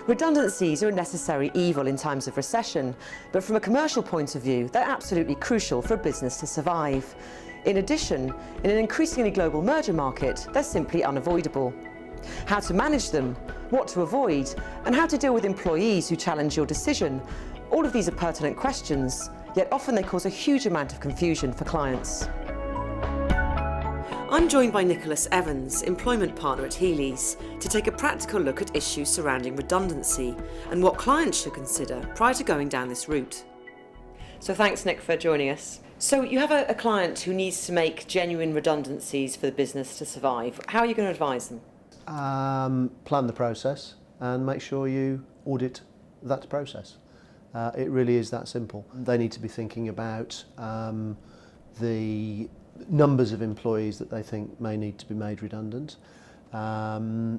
Redundancies are a necessary evil in times of recession, but from a commercial point of view, they're absolutely crucial for a business to survive. In addition, in an increasingly global merger market, they're simply unavoidable. How to manage them, what to avoid, and how to deal with employees who challenge your decision, all of these are pertinent questions, yet often they cause a huge amount of confusion for clients. I'm joined by Nicholas Evans, employment partner at Healys, to take a practical look at issues surrounding redundancy and what clients should consider prior to going down this route. So thanks, Nick, for joining us. So you have a client who needs to make genuine redundancies for the business to survive. How are you going to advise them? Plan the process and make sure you audit that process. It really is that simple. They need to be thinking about the numbers of employees that they think may need to be made redundant. You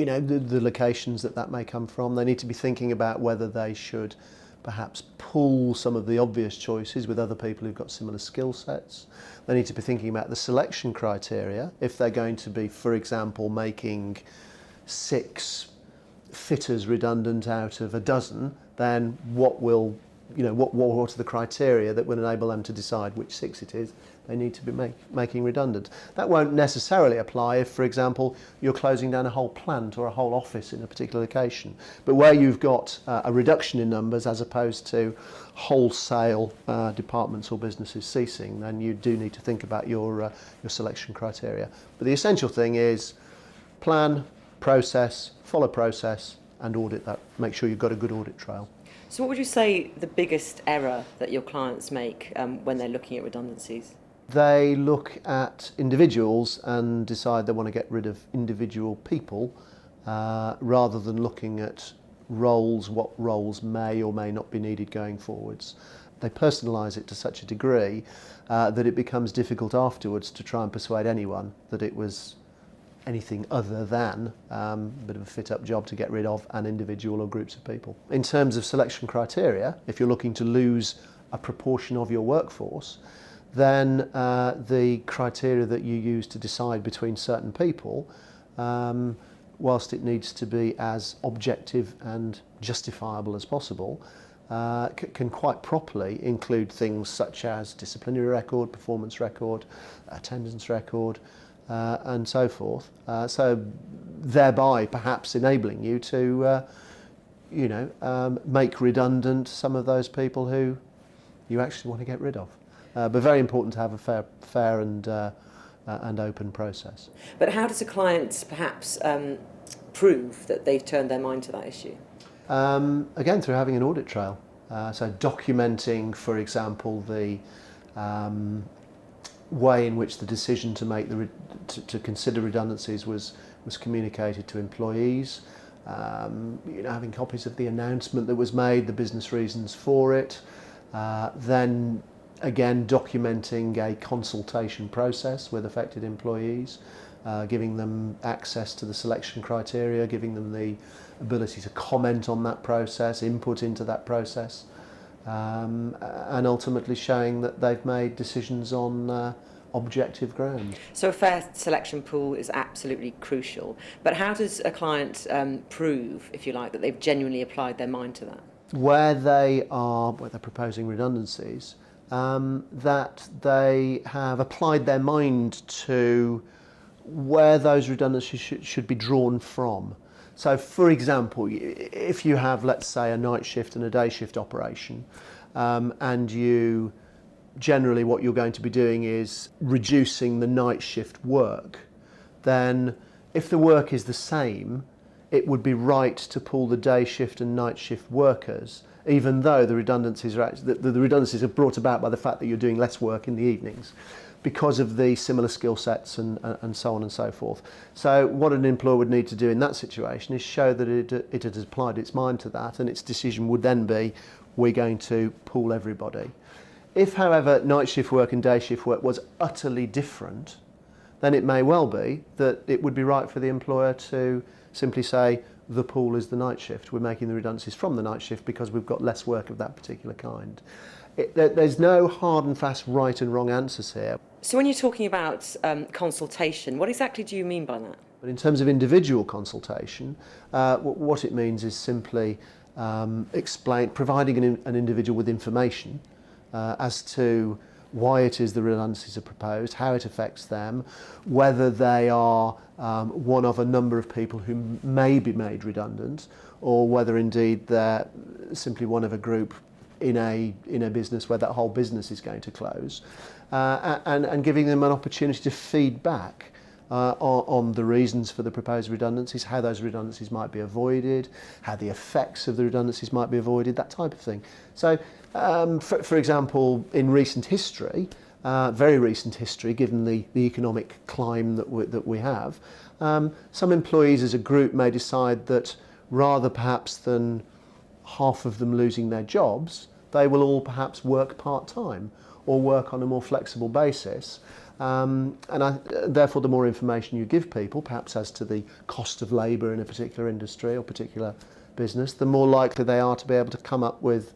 know, the locations that may come from. They need to be thinking about whether they should perhaps pool some of the obvious choices with other people who've got similar skill sets. They need to be thinking about the selection criteria. If they're going to be, for example, making 6 fitters redundant out of a dozen, then what are the criteria that will enable them to decide which 6 it is they need to be making redundant. That won't necessarily apply if, for example, you're closing down a whole plant or a whole office in a particular location. But where you've got a reduction in numbers as opposed to wholesale departments or businesses ceasing, then you do need to think about your selection criteria. But the essential thing is plan, process, follow process, and audit that. Make sure you've got a good audit trail. So what would you say the biggest error that your clients make when they're looking at redundancies? They look at individuals and decide they want to get rid of individual people rather than looking at roles, what roles may or may not be needed going forwards. They personalise it to such a degree that it becomes difficult afterwards to try and persuade anyone that it was anything other than a bit of a fit-up job to get rid of an individual or groups of people. In terms of selection criteria, if you're looking to lose a proportion of your workforce, then the criteria that you use to decide between certain people, whilst it needs to be as objective and justifiable as possible, can quite properly include things such as disciplinary record, performance record, attendance record, and so forth. So thereby perhaps enabling you to make redundant some of those people who you actually want to get rid of. But very important to have a fair and open process. But how does a client perhaps prove that they've turned their mind to that issue? Again, through having an audit trail. So documenting, for example, the way in which the decision to make to consider redundancies was communicated to employees. Having copies of the announcement that was made, the business reasons for it. Then again, documenting a consultation process with affected employees, giving them access to the selection criteria, giving them the ability to comment on that process, input into that process, and ultimately showing that they've made decisions on objective ground. So a fair selection pool is absolutely crucial, but how does a client prove, if you like, that they've genuinely applied their mind to that? Where they're proposing redundancies, that they have applied their mind to where those redundancies should be drawn from. So, for example, if you have, let's say, a night shift and a day shift operation, and you generally what you're going to be doing is reducing the night shift work, then if the work is the same, it would be right to pull the day shift and night shift workers, even though the redundancies are brought about by the fact that you're doing less work in the evenings because of the similar skill sets and so on and so forth. So what an employer would need to do in that situation is show that it has applied its mind to that, and its decision would then be, we're going to pool everybody. If, however, night shift work and day shift work was utterly different, then it may well be that it would be right for the employer to simply say, the pool is the night shift. We're making the redundancies from the night shift because we've got less work of that particular kind. There's no hard and fast right and wrong answers here. So when you're talking about consultation, what exactly do you mean by that? But in terms of individual consultation, what it means is simply providing an individual with information as to why it is the redundancies are proposed, how it affects them, whether they are one of a number of people who may be made redundant, or whether indeed they're simply one of a group in a business where that whole business is going to close, and giving them an opportunity to feed back on the reasons for the proposed redundancies, how those redundancies might be avoided, how the effects of the redundancies might be avoided, that type of thing. So, for example, in recent history, very recent history, given the economic climb that we have, some employees as a group may decide that rather perhaps than half of them losing their jobs, they will all perhaps work part-time or work on a more flexible basis. Therefore, the more information you give people, perhaps as to the cost of labour in a particular industry or particular business, the more likely they are to be able to come up with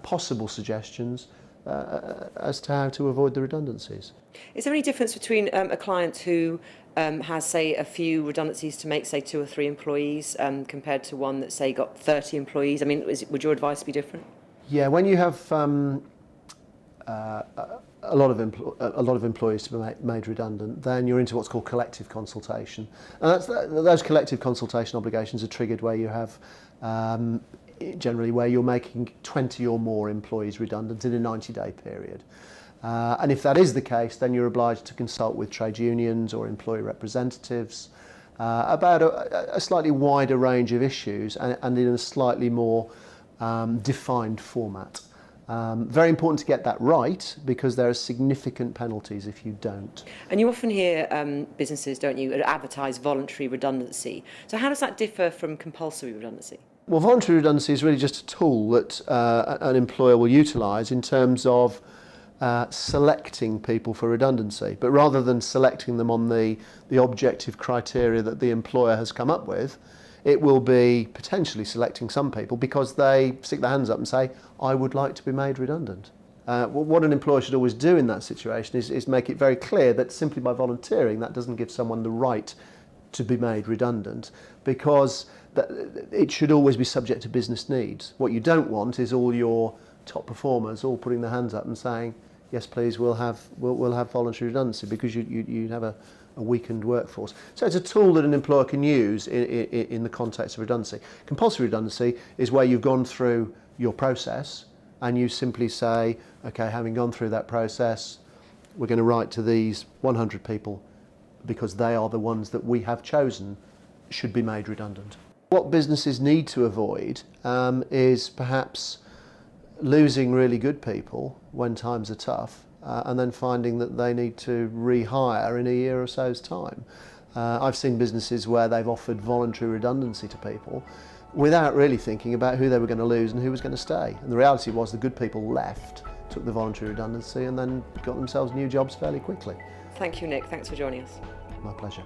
possible suggestions as to how to avoid the redundancies. Is there any difference between a client who has, say, a few redundancies to make, say, 2 or 3 employees, compared to one that, say, got 30 employees? I mean, would your advice be different? Yeah, when you have a lot of employees to be made redundant, then you're into what's called collective consultation. And those collective consultation obligations are triggered where you have generally where you're making 20 or more employees redundant in a 90-day period. And if that is the case, then you're obliged to consult with trade unions or employee representatives about a slightly wider range of issues and in a slightly more defined format. Very important to get that right, because there are significant penalties if you don't. And you often hear businesses, don't you, advertise voluntary redundancy. So how does that differ from compulsory redundancy? Well, voluntary redundancy is really just a tool that an employer will utilise in terms of selecting people for redundancy. But rather than selecting them on the objective criteria that the employer has come up with, it will be potentially selecting some people because they stick their hands up and say, I would like to be made redundant. What an employer should always do in that situation is make it very clear that simply by volunteering, that doesn't give someone the right to be made redundant, because it should always be subject to business needs. What you don't want is all your top performers all putting their hands up and saying, yes, please, we'll have voluntary redundancy, because you have a weakened workforce. So it's a tool that an employer can use in the context of redundancy. Compulsory redundancy is where you've gone through your process and you simply say, okay, having gone through that process, we're going to write to these 100 people because they are the ones that we have chosen should be made redundant. What businesses need to avoid is perhaps losing really good people when times are tough, and then finding that they need to rehire in a year or so's time. I've seen businesses where they've offered voluntary redundancy to people without really thinking about who they were going to lose and who was going to stay. And the reality was the good people left, took the voluntary redundancy, and then got themselves new jobs fairly quickly. Thank you, Nick. Thanks for joining us. My pleasure.